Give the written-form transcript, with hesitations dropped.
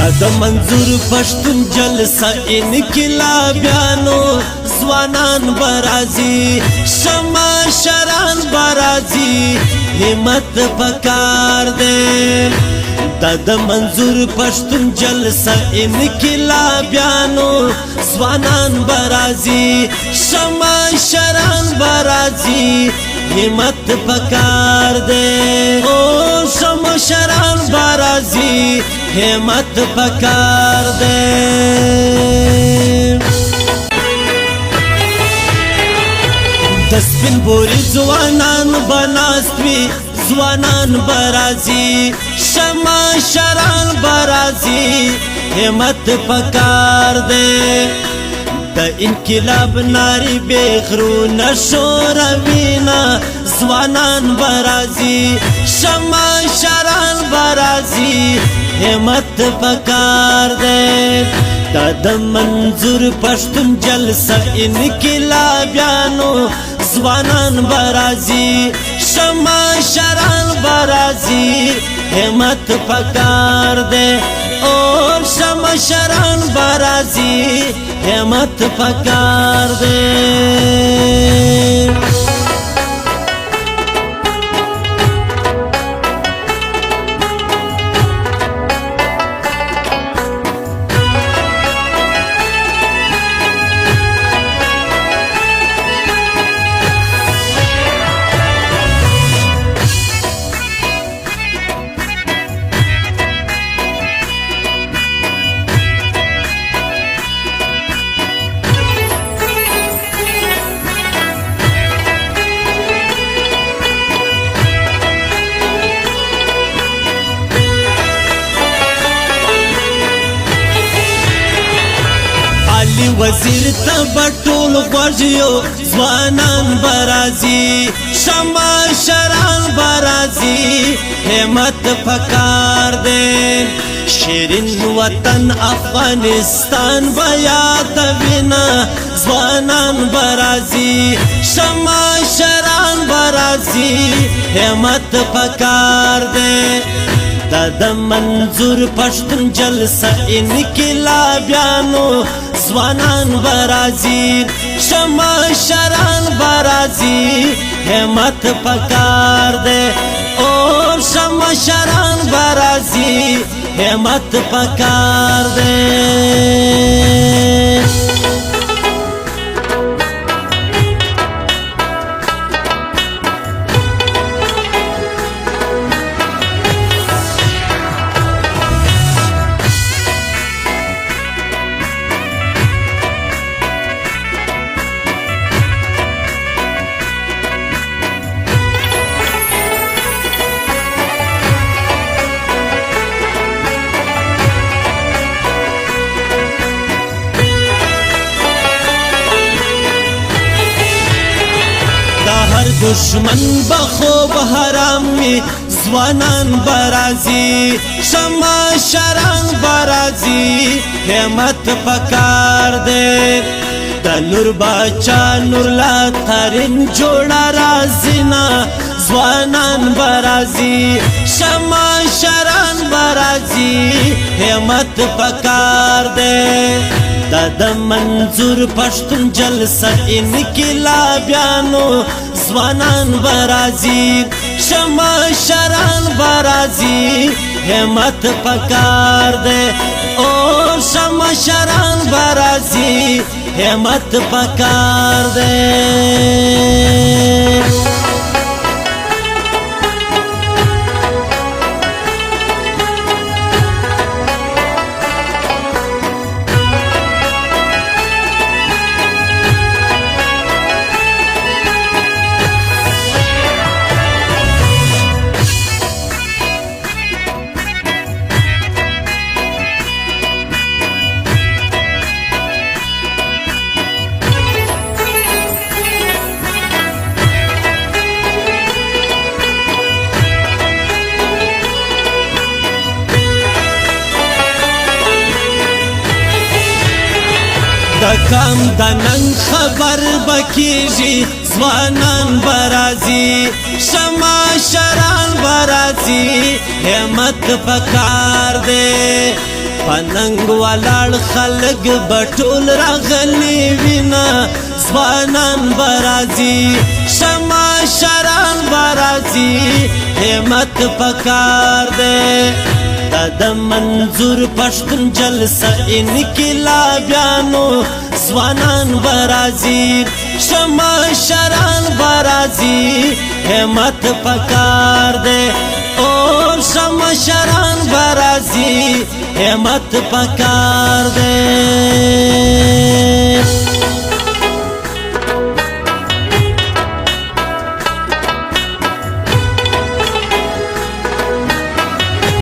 د منظور پښتون جلسه انقلابیانو ځوانان برازي شمع شران برازي همت پکار دے د منظور پښتون جلسه انقلابیانو ځوانان برازي شمع شران برازي همت پکار دے او شمع شران برازي همت پکار دے دسپن بوری ځوانان بناستوي ځوانان برازي شمع شران برازي همت پکار دے د انقلاب ناری بغرو نشور وینا ځوانان برازي شمع شران برازي همت پکار دے د منظور پښتون جلسه انقلابیانو ځوانان برازي شمع شران برازي همت پکار دے اور شمع شران برازي همت پکار دے وزیر تبټول غوږیو ځوانان برازي شمع شران برازي همت پکار دے شیرین وطن افغانستان بیا دوینا ځوانان برازي شمع شران برازي همت پکار دے د منظور پښتون جلسه انقلابیانو ځوانان برازي شمع شران برازي همت پکار دے اور شمع شران برازي همت پکار دے دشمن بخوب حرام می ځوانان برازي شمع شران برازي همت پکار دے د نور باچا نور لا ترین جوړا رازینا ځوانان برازي شمع شران برازي همت پکار دے د منظور پښتون جلسه انقلابیانو ځوانان برازي شمع شران برازي همت پکار دے اور شمع شران برازي همت پکار دے کام د نن خبر بکیږي ځوانان برازي شمع شران برازي همت پکار دے پننګ ولاړ خلق بټول راغلی وینا ځوانان برازي شما شران برازي همت پکار دے د منظور پښتون جلسه انقلابیانو ځوانان برازي شما شران برازي همت پکار دے او شما شران برازي همت پکار دے